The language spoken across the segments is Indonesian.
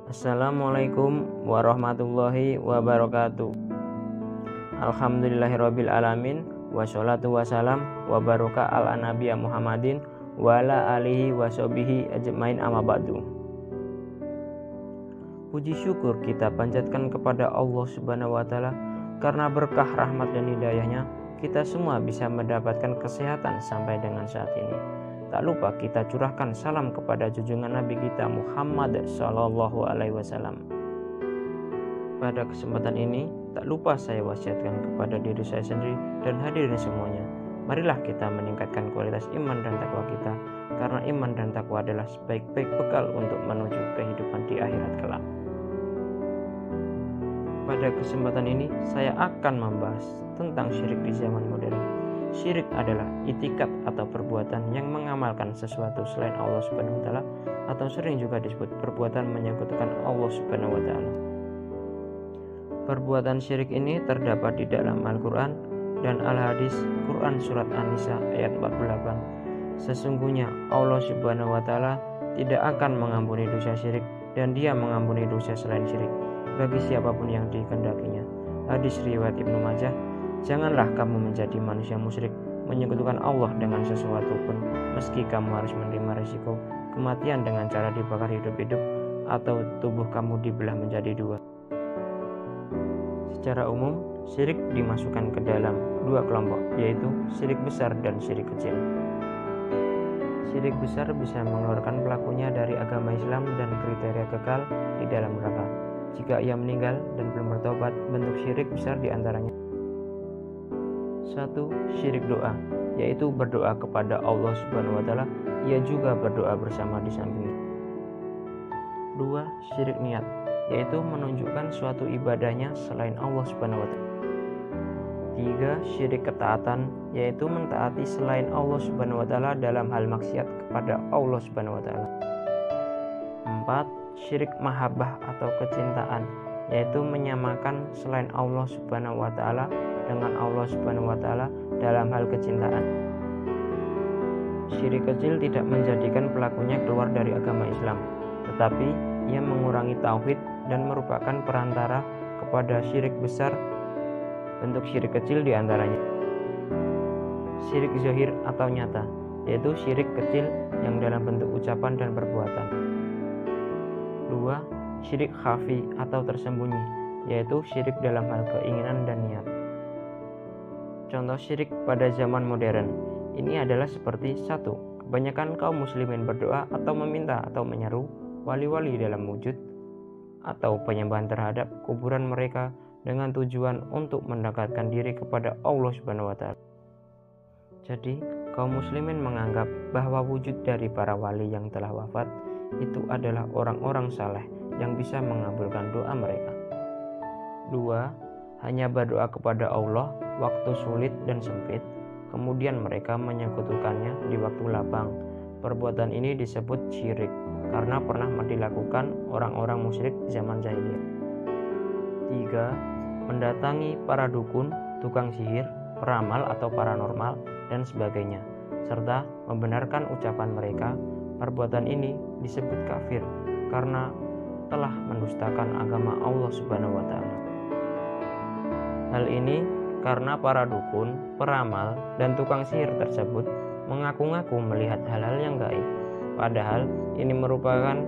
Assalamualaikum warahmatullahi wabarakatuh. Alhamdulillahirabbil alamin, wassalatu wassalam wa baraka ala nabiyyi Muhammadin wa ala alihi washabihi ajmain, amma ba'du. Puji syukur kita panjatkan kepada Allah Subhanahu wa taala karena berkah rahmat dan hidayahnya kita semua bisa mendapatkan kesehatan sampai dengan saat ini. Tak lupa kita curahkan salam kepada junjungan Nabi kita Muhammad Sallallahu Alaihi Wasallam. Pada kesempatan ini, tak lupa saya wasiatkan kepada diri saya sendiri dan hadirin semuanya. Marilah kita meningkatkan kualitas iman dan takwa kita, karena iman dan takwa adalah sebaik-baik bekal untuk menuju kehidupan di akhirat kelak. Pada kesempatan ini, saya akan membahas tentang syirik di zaman modern. Syirik adalah itikad atau perbuatan yang mengamalkan sesuatu selain Allah Subhanahu wa taala, atau sering juga disebut perbuatan menyekutukan Allah Subhanahu wa taala. Perbuatan syirik ini terdapat di dalam Al-Qur'an dan Al-Hadis. Quran surat An-Nisa ayat 48. Sesungguhnya Allah Subhanahu wa taala tidak akan mengampuni dosa syirik, dan Dia mengampuni dosa selain syirik bagi siapapun yang dikehendakinya. Hadis riwayat Ibnu Majah. Janganlah kamu menjadi manusia musyrik, menyekutukan Allah dengan sesuatu pun, meski kamu harus menerima risiko kematian dengan cara dibakar hidup-hidup atau tubuh kamu dibelah menjadi dua. Secara umum, syirik dimasukkan ke dalam dua kelompok, yaitu syirik besar dan syirik kecil. Syirik besar bisa mengeluarkan pelakunya dari agama Islam dan kriteria kekal di dalam neraka. Jika ia meninggal dan belum bertobat, bentuk syirik besar diantaranya: 1. Syirik doa, yaitu berdoa kepada Allah Subhanahu wa taala, ia juga berdoa bersama di sampingnya. 2. Syirik niat, yaitu menunjukkan suatu ibadahnya selain Allah Subhanahu wa taala. 3. Syirik ketaatan, yaitu mentaati selain Allah Subhanahu wa taala dalam hal maksiat kepada Allah Subhanahu wa taala. 4. Syirik mahabbah atau kecintaan, yaitu menyamakan selain Allah Subhanahu wa taala dengan Allah Subhanahu wa taala dalam hal kecintaan. Syirik kecil tidak menjadikan pelakunya keluar dari agama Islam, tetapi ia mengurangi tauhid dan merupakan perantara kepada syirik besar. Bentuk syirik kecil diantaranya: syirik zahir atau nyata, yaitu syirik kecil yang dalam bentuk ucapan dan perbuatan. 2. Syirik khafi atau tersembunyi, yaitu syirik dalam hal keinginan dan niat. Contoh syirik pada zaman modern ini adalah seperti: 1. Kebanyakan kaum muslimin berdoa atau meminta atau menyeru wali-wali dalam wujud atau penyembahan terhadap kuburan mereka dengan tujuan untuk mendekatkan diri kepada Allah Subhanahu wa taala. Jadi, kaum muslimin menganggap bahwa wujud dari para wali yang telah wafat itu adalah orang-orang saleh yang bisa mengabulkan doa mereka. 2. Hanya berdoa kepada Allah waktu sulit dan sempit, kemudian mereka menyekutukannya di waktu lapang. Perbuatan ini disebut syirik karena pernah dilakukan orang-orang musyrik zaman jahiliyah. 3. Mendatangi para dukun, tukang sihir, peramal atau paranormal dan sebagainya, serta membenarkan ucapan mereka. Perbuatan ini disebut kafir karena telah mendustakan agama Allah Subhanahu wa taala. Hal ini karena para dukun, peramal, dan tukang sihir tersebut mengaku-ngaku melihat hal-hal yang gaib, padahal ini merupakan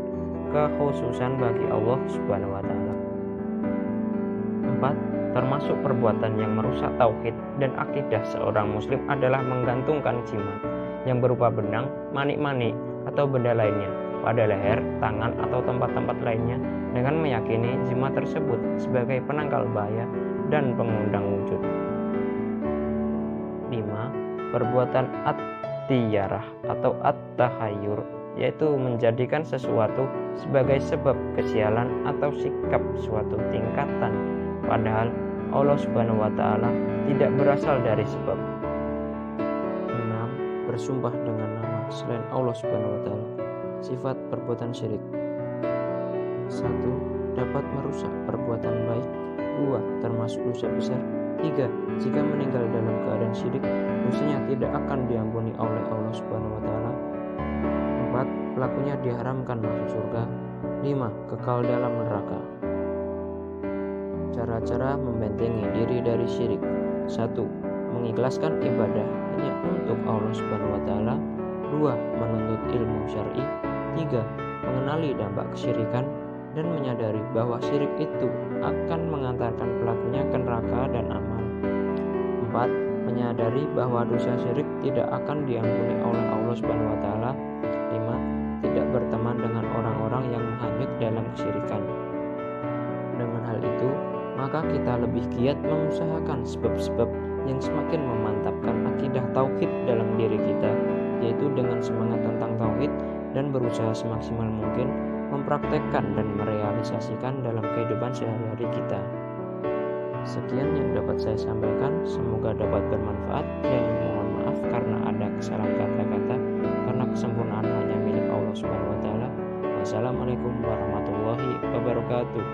kekhususan bagi Allah Subhanahu wa taala. 4. Termasuk perbuatan yang merusak tauhid dan akidah seorang muslim adalah menggantungkan jimat yang berupa benang, manik-manik, atau benda lainnya pada leher, tangan, atau tempat-tempat lainnya dengan meyakini jimat tersebut sebagai penangkal bahaya dan pengundang wujud. 5. Perbuatan at-tiyarah atau at-tahayyur, yaitu menjadikan sesuatu sebagai sebab kesialan atau sikap suatu tingkatan, padahal Allah Subhanahu wa taala tidak berasal dari sebab. 6. Bersumpah dengan nama selain Allah Subhanahu wa taala. Sifat perbuatan syirik: 1. Dapat merusak perbuatan baik. 2. Termasuk dosa besar. 3. Jika meninggal dalam keadaan syirik, dosanya tidak akan diampuni oleh Allah Subhanahu wa taala. 4. Pelakunya diharamkan masuk surga. 5. Kekal dalam neraka. Cara-cara membentengi diri dari syirik. 1. Mengikhlaskan ibadah hanya untuk Allah Subhanahu wa taala. 2. Menuntut ilmu syar'i. 3. Mengenali dampak kesyirikan dan menyadari bahwa syirik itu akan mengantarkan pelakunya ke neraka dan amal. 4. Menyadari bahwa dosa syirik tidak akan diampuni oleh Allah Subhanahu wa taala. 5. Tidak berteman dengan orang-orang yang menghanyut dalam kesyirikan. Dengan hal itu, maka kita lebih giat mengusahakan sebab-sebab yang semakin memantapkan akidah tauhid dalam diri kita, yaitu dengan semangat tentang tauhid dan berusaha semaksimal mungkin mempraktekkan dan merealisasikan dalam kehidupan sehari-hari kita. Sekian yang dapat saya sampaikan, semoga dapat bermanfaat, dan mohon maaf karena ada kesalahan kata-kata, karena kesempurnaan hanya milik Allah Subhanahu wa taala. Wassalamualaikum warahmatullahi wabarakatuh.